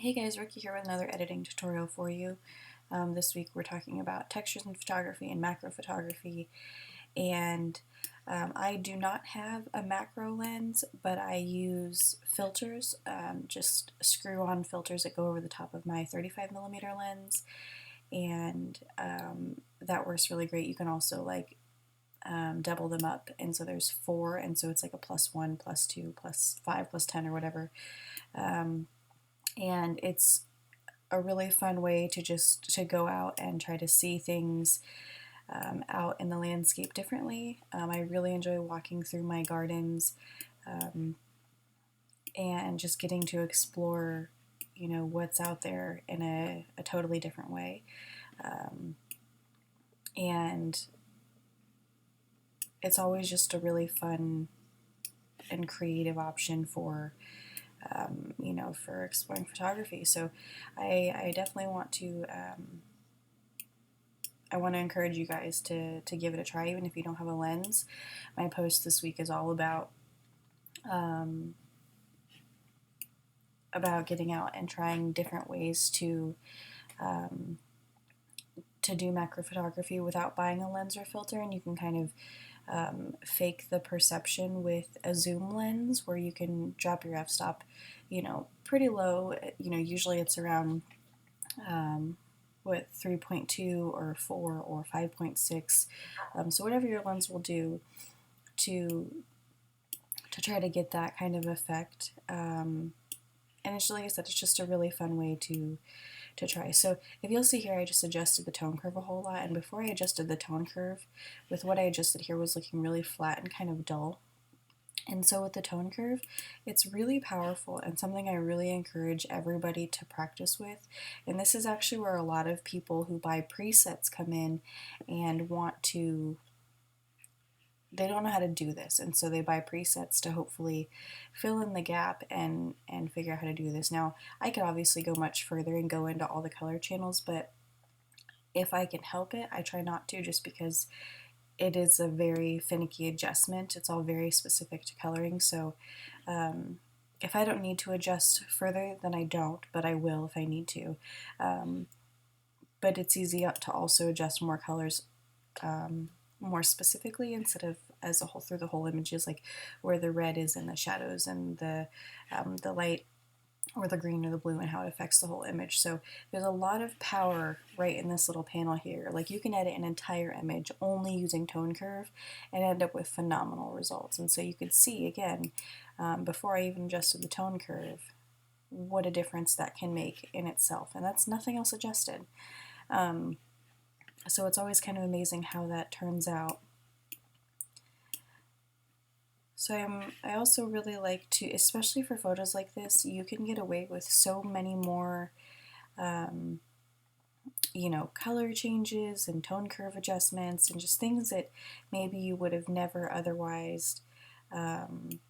Hey guys, Ricky here with another editing tutorial for you. This week we're talking about textures in photography and macro photography, and I do not have a macro lens, but I use filters, just screw-on filters that go over the top of my 35mm lens, and that works really great. You can also double them up, and so there's 4, and so it's like a +1, +2, +5, +10 or whatever. And it's a really fun way to just to go out and try to see things out in the landscape differently. I really enjoy walking through my gardens and just getting to explore, what's out there in a totally different way. And it's always just a really fun and creative option for for exploring photography. So I definitely want to I want to encourage you guys to give it a try, even if you don't have a lens. My post this week is all about getting out and trying different ways to do macro photography without buying a lens or filter, and you can kind of fake the perception with a zoom lens where you can drop your f-stop, pretty low. Usually it's around 3.2 or 4 or 5.6. So whatever your lens will do to try to get that kind of effect. And it's, like I said, it's just a really fun way to try. So if you'll see here, I just adjusted the tone curve a whole lot, and before I adjusted the tone curve, with what I adjusted here was looking really flat and kind of dull. And so with the tone curve, it's really powerful and something I really encourage everybody to practice with. And this is actually where a lot of people who buy presets come in and they don't know how to do this, and so they buy presets to hopefully fill in the gap and figure out how to do this. Now, I could obviously go much further and go into all the color channels, but if I can help it, I try not to, just because it is a very finicky adjustment. It's all very specific to coloring, so if I don't need to adjust further, then I don't, but I will if I need to. But it's easy to also adjust more colors more specifically instead of as a whole through the whole images, like where the red is in the shadows and the light or the green or the blue and how it affects the whole image. So there's a lot of power right in this little panel here. Like, you can edit an entire image only using tone curve and end up with phenomenal results. And so you could see again, before I even adjusted the tone curve, what a difference that can make in itself, and that's nothing else adjusted. So it's always kind of amazing how that turns out. So I also really like to, especially for photos like this, you can get away with so many more, color changes and tone curve adjustments and just things that maybe you would have never otherwise, gotten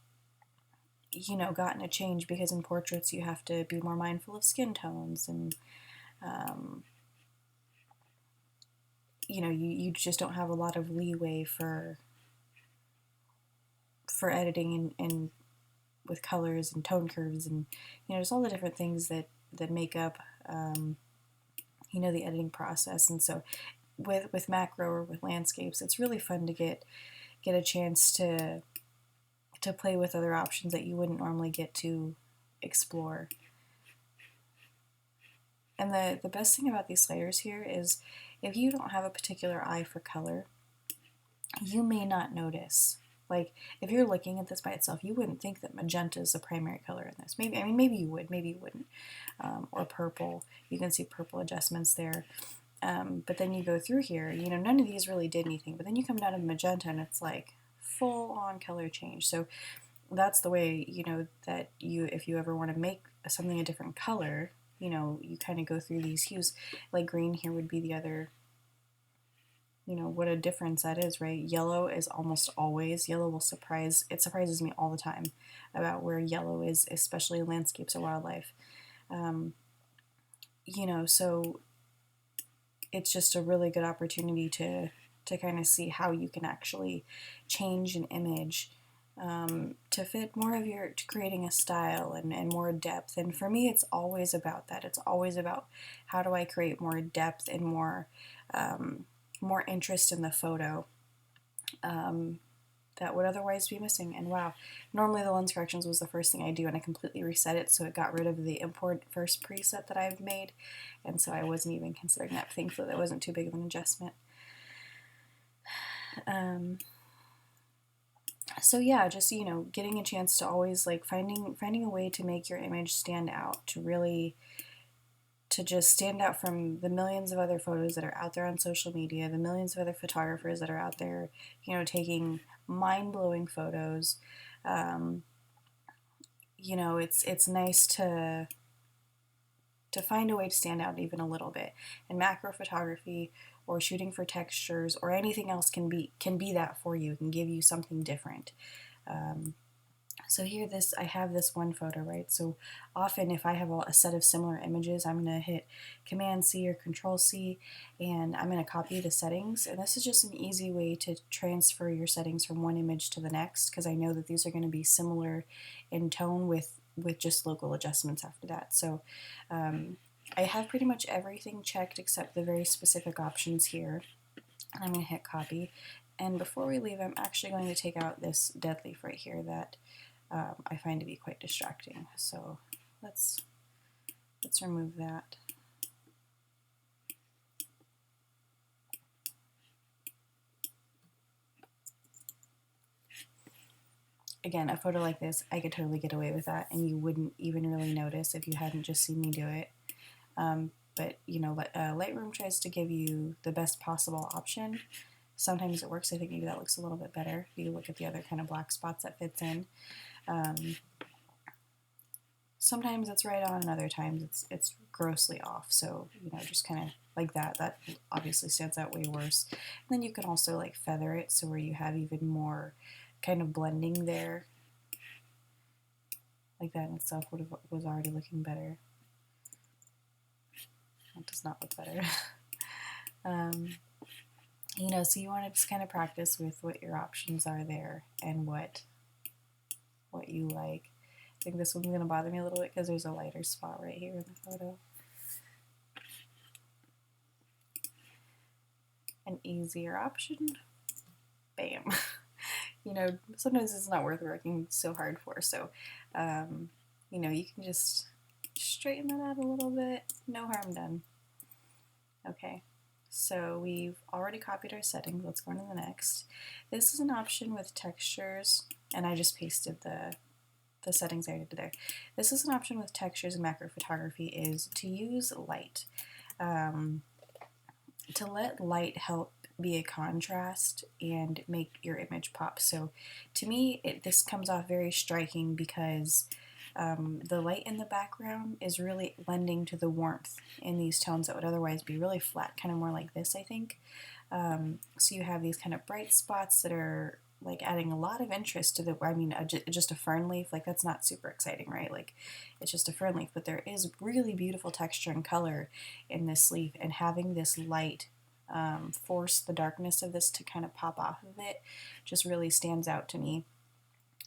a change, because in portraits you have to be more mindful of skin tones and, you just don't have a lot of leeway for editing and with colors and tone curves, and there's all the different things that make up the editing process. And so with macro or with landscapes, it's really fun to get a chance to play with other options that you wouldn't normally get to explore. And the best thing about these layers here is, if you don't have a particular eye for color, you may not notice. Like, if you're looking at this by itself, you wouldn't think that magenta is the primary color in this. Maybe you would, maybe you wouldn't. Or purple, you can see purple adjustments there. But then you go through here, none of these really did anything. But then you come down to magenta, and it's like full-on color change. So that's the way, that if you ever want to make something a different color, you kind of go through these hues. Like green here would be the other. What a difference that is, right? Yellow is almost always, yellow will it surprises me all the time about where yellow is, especially in landscapes or wildlife. So it's just a really good opportunity to kind of see how you can actually change an image to fit more of to creating a style and more depth. And for me, it's always about that. It's always about how do I create more depth and more interest in the photo that would otherwise be missing. And wow, normally the lens corrections was the first thing I do, and I completely reset it, so it got rid of the import first preset that I've made, and so I wasn't even considering that. Thankfully, that wasn't too big of an adjustment. So yeah, just getting a chance to always like finding a way to make your image stand out, to just stand out from the millions of other photos that are out there on social media, the millions of other photographers that are out there, taking mind-blowing photos. It's nice to find a way to stand out even a little bit. And macro photography or shooting for textures or anything else can be that for you. It can give you something different. So here, I have this one photo, right? So often if I have a set of similar images, I'm going to hit Command C or Control C, and I'm going to copy the settings. And this is just an easy way to transfer your settings from one image to the next, because I know that these are going to be similar in tone with just local adjustments after that. So I have pretty much everything checked except the very specific options here. And I'm going to hit copy. And before we leave, I'm actually going to take out this dead leaf right here that I find to be quite distracting. So let's remove that. Again, a photo like this, I could totally get away with that, and you wouldn't even really notice if you hadn't just seen me do it. But Lightroom tries to give you the best possible option. Sometimes it works. I think maybe that looks a little bit better if you look at the other kind of black spots that fits in. Sometimes it's right on, and other times it's grossly off. So just kind of like that. That obviously stands out way worse. And then you can also like feather it so where you have even more kind of blending there. Like that in itself was already looking better. It does not look better. So you want to just kind of practice with what your options are there and what you like. I think this one's going to bother me a little bit because there's a lighter spot right here in the photo. An easier option, bam. Sometimes it's not worth working so hard for, so you can just straighten that out a little bit, no harm done. Okay, so we've already copied our settings. Let's go on to the next. This is an option with textures, and I just pasted the settings I did there. This is an option with textures and macro photography, is to use light. To let light help be a contrast and make your image pop. So to me, this comes off very striking because the light in the background is really lending to the warmth in these tones that would otherwise be really flat, kind of more like this, I think. So you have these kind of bright spots that are like adding a lot of interest to just a fern leaf, like that's not super exciting, right? Like it's just a fern leaf, but there is really beautiful texture and color in this leaf, and having this light force the darkness of this to kind of pop off of it just really stands out to me.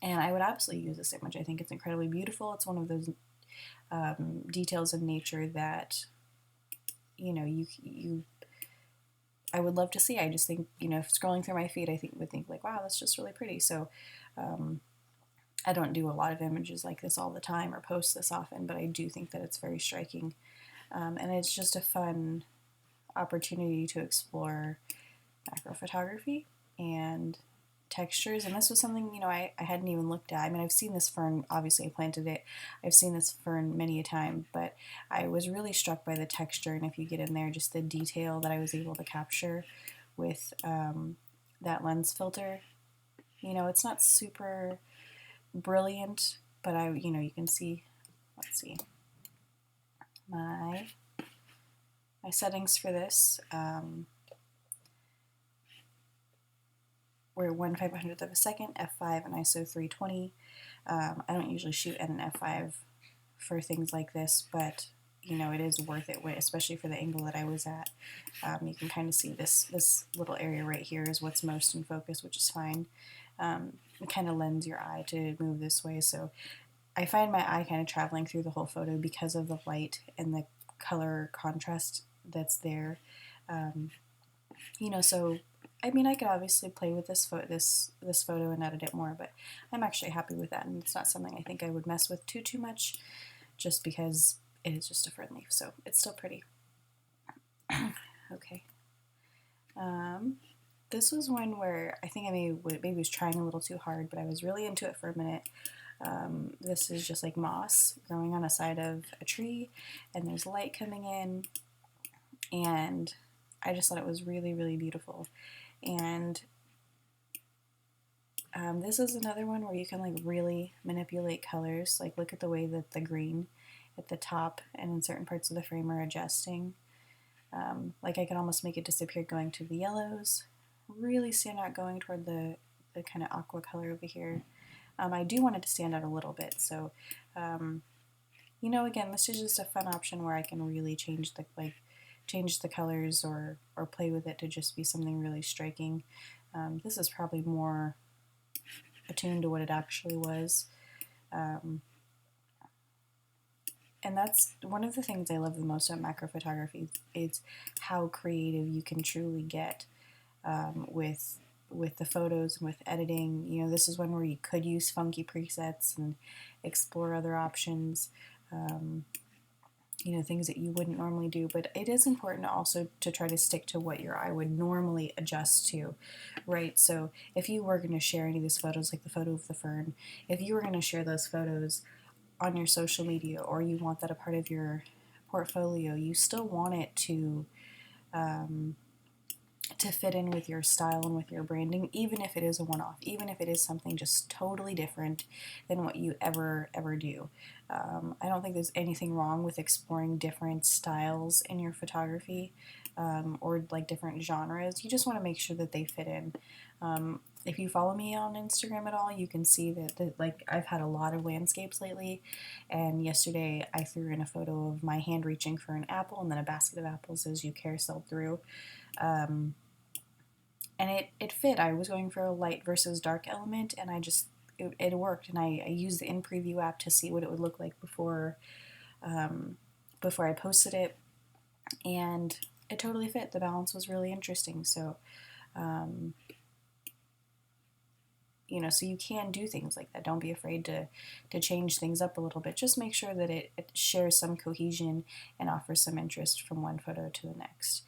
And I would absolutely use this image. I think it's incredibly beautiful. It's one of those details in nature that I would love to see. I just think, scrolling through my feed, I would think like, wow, that's just really pretty. So I don't do a lot of images like this all the time or post this often, but I do think that it's very striking. And it's just a fun opportunity to explore macro photography and textures. And this was something, I hadn't even looked at. I mean, I've seen this fern, obviously I planted it. I've seen this fern many a time, but I was really struck by the texture, and if you get in there, just the detail that I was able to capture with that lens filter. It's not super brilliant, but you can see, let's see, my settings for this. We're 1/500th of a second, f5, and ISO 320. I don't usually shoot at an f5 for things like this, but it is worth it, especially for the angle that I was at. You can kind of see this little area right here is what's most in focus, which is fine. kind of lends your eye to move this way. So I find my eye kind of traveling through the whole photo because of the light and the color contrast that's there. So I mean, I could obviously play with this photo and edit it more, but I'm actually happy with that, and it's not something I think I would mess with too much, just because it is just a fern leaf, so it's still pretty. Okay. This was one where I think I maybe was trying a little too hard, but I was really into it for a minute. This is just like moss growing on a side of a tree, and there's light coming in, and I just thought it was really, really beautiful. And this is another one where you can like really manipulate colors. Like look at the way that the green at the top and in certain parts of the frame are adjusting. Like I can almost make it disappear going to the yellows, really stand out going toward the kind of aqua color over here. I do want it to stand out a little bit, so again, this is just a fun option where I can really change the colors or play with it to just be something really striking. This is probably more attuned to what it actually was. And that's one of the things I love the most about macro photography is how creative you can truly get with the photos and with editing. This is one where you could use funky presets and explore other options. Things that you wouldn't normally do, but it is important also to try to stick to what your eye would normally adjust to, right? So if you were going to share any of these photos, like the photo of the fern, if you were going to share those photos on your social media, or you want that a part of your portfolio, you still want it to fit in with your style and with your branding, even if it is a one-off, even if it is something just totally different than what you ever do. I don't think there's anything wrong with exploring different styles in your photography, or like different genres. You just want to make sure that they fit in. If you follow me on Instagram at all, you can see that like I've had a lot of landscapes lately, and yesterday I threw in a photo of my hand reaching for an apple and then a basket of apples as you carouseled through. And it fit. I was going for a light versus dark element, and it worked. And I used the InPreview app to see what it would look like before I posted it, and it totally fit. The balance was really interesting. So, so you can do things like that. Don't be afraid to change things up a little bit. Just make sure that it shares some cohesion and offers some interest from one photo to the next.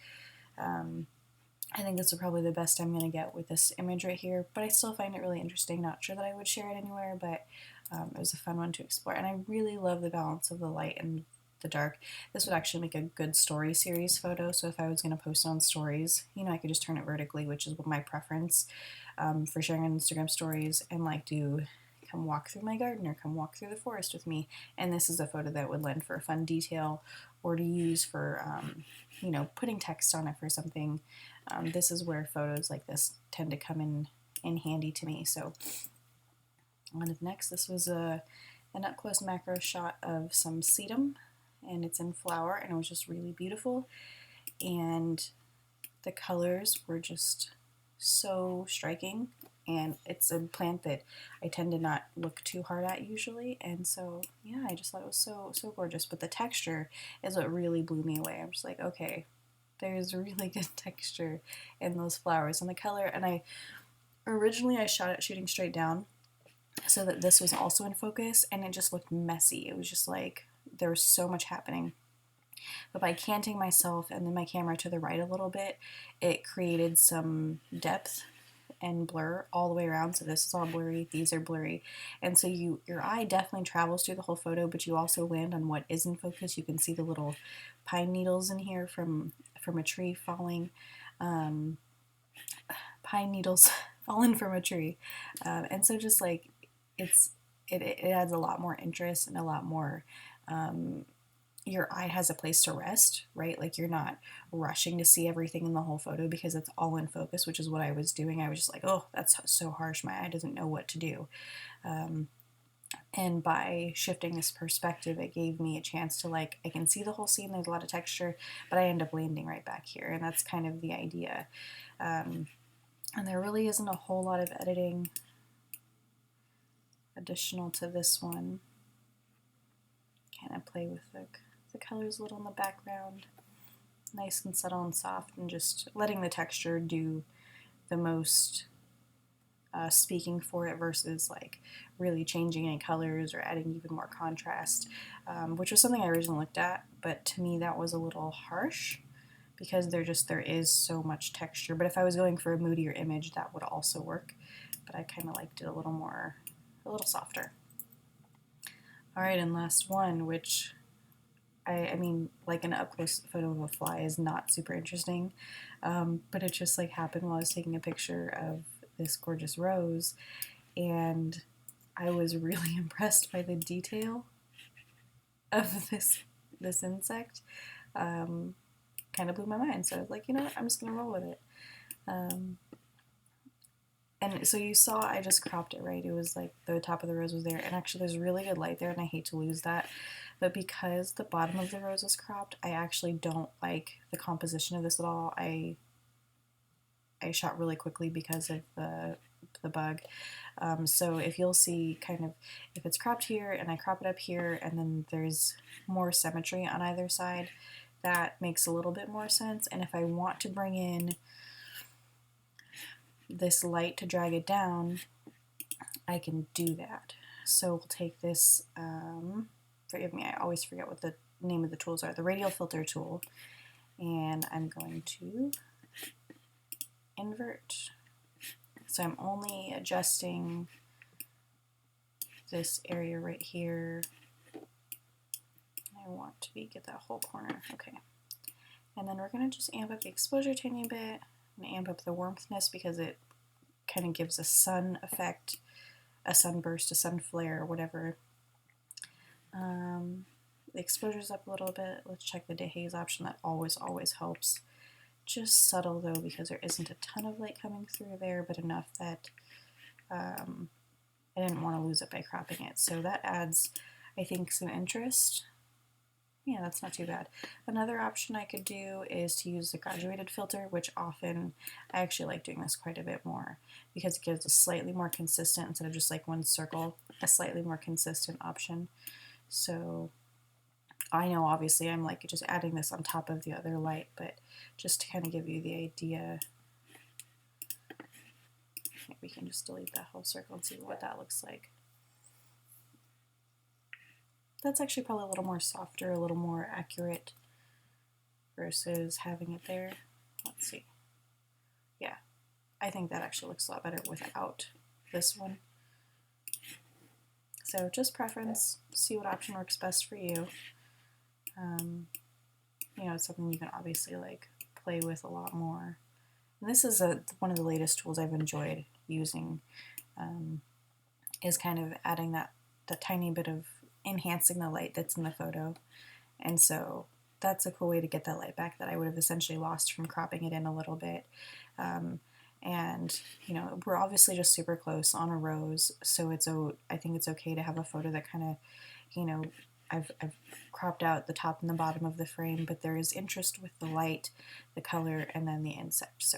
I think this is probably the best I'm going to get with this image right here, but I still find it really interesting. Not sure that I would share it anywhere, but it was a fun one to explore. And I really love the balance of the light and the dark. This would actually make a good story series photo, so if I was going to post on stories, I could just turn it vertically, which is my preference for sharing on Instagram stories, and like do come walk through my garden or come walk through the forest with me. And this is a photo that would lend for a fun detail, or to use for putting text on it for something. This is where photos like this tend to come in handy to me. So on to the next. This was an up-close macro shot of some sedum, and it's in flower, and it was just really beautiful. And the colors were just so striking, and it's a plant that I tend to not look too hard at usually, and so yeah, I just thought it was so gorgeous. But the texture is what really blew me away. I'm just like, okay, there's really good texture in those flowers and the color. And originally I shot it shooting straight down so that this was also in focus, and it just looked messy. It was just like there was so much happening. But by canting myself and then my camera to the right a little bit, it created some depth and blur all the way around. So this is all blurry, these are blurry, and so your eye definitely travels through the whole photo, but you also land on what is in focus. You can see the little pine needles in here from a tree falling. Pine needles falling from a tree, and so just like it adds a lot more interest and a lot more. Your eye has a place to rest, right? Like you're not rushing to see everything in the whole photo because it's all in focus, which is what I was doing. I was just like, oh, that's so harsh. My eye doesn't know what to do. And by shifting this perspective, it gave me a chance to I can see the whole scene. There's a lot of texture, but I end up landing right back here. And that's kind of the idea. And there really isn't a whole lot of editing additional to this one, kind of play with the colors a little in the background, nice and subtle and soft, and just letting the texture do the most speaking for it versus like really changing any colors or adding even more contrast, which was something I originally looked at, but to me that was a little harsh because there is so much texture. But if I was going for a moodier image, that would also work, but I kind of liked it a little softer. All right, and last one, which I mean, like an up-close photo of a fly is not super interesting, but it just like happened while I was taking a picture of this gorgeous rose, and I was really impressed by the detail of this insect. Kind of blew my mind, so I was like, you know what, I'm just gonna roll with it. And so you saw I just cropped it, right? It was like the top of the rose was there, and actually there's really good light there, and I hate to lose that. But because the bottom of the rose is cropped, I actually don't like the composition of this at all. I shot really quickly because of the bug. So if you'll see kind of, if it's cropped here and I crop it up here and then there's more symmetry on either side, that makes a little bit more sense. And if I want to bring in this light to drag it down, I can do that. So we'll take this, forgive me, I always forget what the name of the tools are, the radial filter tool, and I'm going to invert. So I'm only adjusting this area right here. I want to get that whole corner, okay. And then we're gonna just amp up the exposure a tiny bit and amp up the warmthness because it kind of gives a sun effect, a sunburst, a sun flare, or whatever. The exposure's up a little bit. Let's check the dehaze option. That always helps. Just subtle though, because there isn't a ton of light coming through there, but enough that I didn't want to lose it by cropping it. So that adds, I think, some interest. Yeah, that's not too bad. Another option I could do is to use the graduated filter, which often I actually like doing this quite a bit more because it gives a slightly more consistent, instead of just like one circle, a slightly more consistent option. So I know obviously I'm like just adding this on top of the other light, but just to kind of give you the idea, we can just delete that whole circle and see what that looks like. That's actually probably a little more softer, a little more accurate versus having it there. Let's see. Yeah, I think that actually looks a lot better without this one. So just preference, see what option works best for you. You know, it's something you can obviously like play with a lot more. And this is one of the latest tools I've enjoyed using, is kind of adding that tiny bit of enhancing the light that's in the photo. And so that's a cool way to get that light back that I would have essentially lost from cropping it in a little bit. And you know, we're obviously just super close on a rose, so I think it's okay to have a photo that kind of, you know, I've cropped out the top and the bottom of the frame, but there is interest with the light, the color, and then the insect. So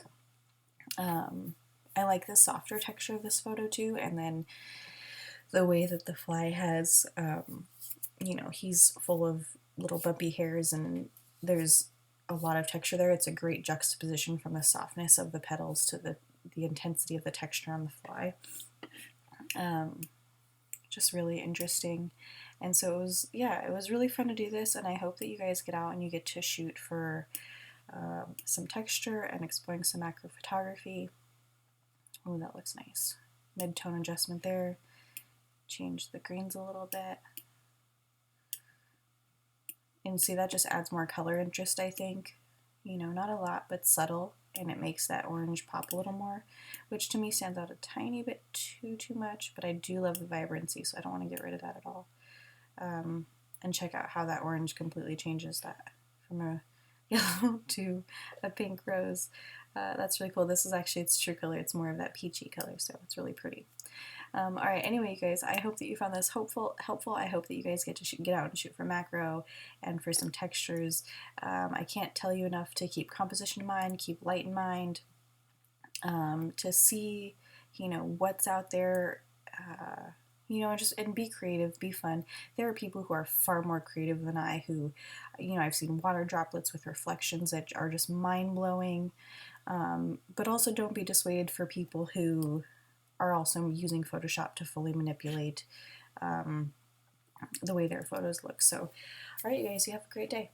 I like the softer texture of this photo too, and then the way that the fly has, you know, he's full of little bumpy hairs and there's a lot of texture there. It's a great juxtaposition from the softness of the petals to the intensity of the texture on the fly. Just really interesting. And so it was really fun to do this, and I hope that you guys get out and you get to shoot for some texture and exploring some macro photography. Oh, that looks nice. Mid-tone adjustment there. Change the greens a little bit. And see, that just adds more color interest, I think. You know, not a lot, but subtle, and it makes that orange pop a little more, which to me stands out a tiny bit too much, but I do love the vibrancy, so I don't want to get rid of that at all. And check out how that orange completely changes that from a yellow to a pink rose. That's really cool. This is actually its true color. It's more of that peachy color, so it's really pretty. All right, anyway, you guys, I hope that you found this helpful. I hope that you guys get to get out and shoot for macro and for some textures. I can't tell you enough to keep composition in mind, keep light in mind, to see, you know, what's out there, you know, just and be creative, be fun. There are people who are far more creative than I who, you know, I've seen water droplets with reflections that are just mind blowing. But also don't be dissuaded for people who are also using Photoshop to fully manipulate the way their photos look. So, all right, you guys, you have a great day.